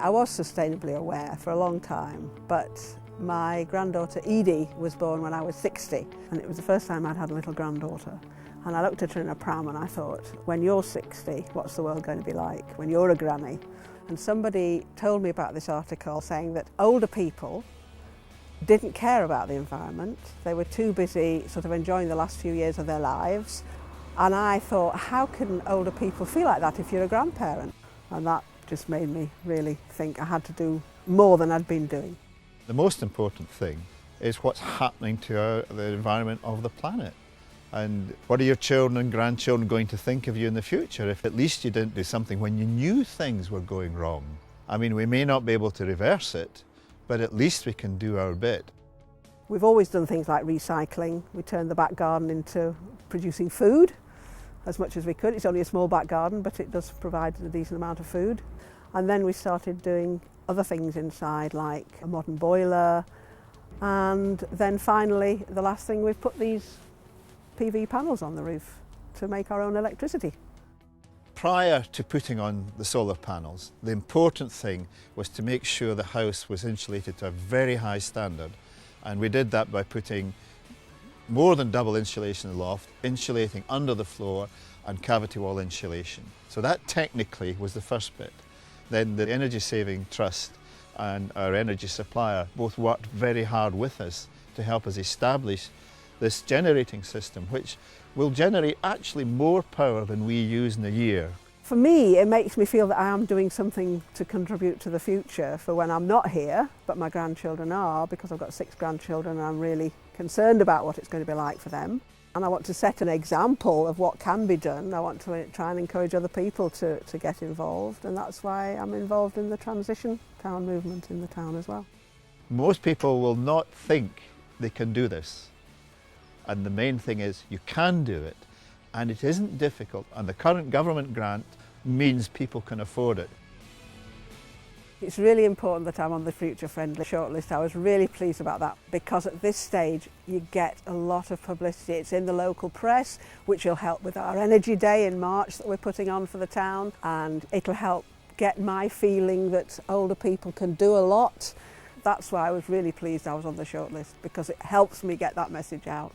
I was sustainably aware for a long time, but my granddaughter Edie was born when I was 60, and it was the first time I'd had a little granddaughter. And I looked at her in a pram and I thought, when you're 60, what's the world going to be like when you're a granny? And somebody told me about this article saying that older people didn't care about the environment. They were too busy sort of enjoying the last few years of their lives. And I thought, how can older people feel like that if you're a grandparent? And that just made me really think I had to do more than I'd been doing. The most important thing is what's happening to the environment of the planet. And what are your children and grandchildren going to think of you in the future if at least you didn't do something when you knew things were going wrong? I mean, we may not be able to reverse it, but at least we can do our bit. We've always done things like recycling. We turned the back garden into producing food as much as we could. It's only a small back garden, but it does provide a decent amount of food. And then we started doing other things inside, like a modern boiler. And then finally, the last thing, we've put these PV panels on the roof to make our own electricity. Prior to putting on the solar panels, the important thing was to make sure the house was insulated to a very high standard. And we did that by putting more than double insulation in the loft, insulating under the floor and cavity wall insulation. So that technically was the first bit. Then the Energy Saving Trust and our energy supplier both worked very hard with us to help us establish this generating system, which will generate actually more power than we use in a year. For me, it makes me feel that I am doing something to contribute to the future for when I'm not here, but my grandchildren are, because I've got 6 grandchildren and I'm really concerned about what it's going to be like for them. And I want to set an example of what can be done. I want to try and encourage other people to get involved, and that's why I'm involved in the transition town movement in the town as well. Most people will not think they can do this. And the main thing is you can do it, and it isn't difficult, and the current government grant means people can afford it. It's really important that I'm on the Future Friendly shortlist. I was really pleased about that, because at this stage you get a lot of publicity. It's in the local press, which will help with our Energy Day in March that we're putting on for the town, and it'll help get my feeling that older people can do a lot. That's why I was really pleased I was on the shortlist, because it helps me get that message out.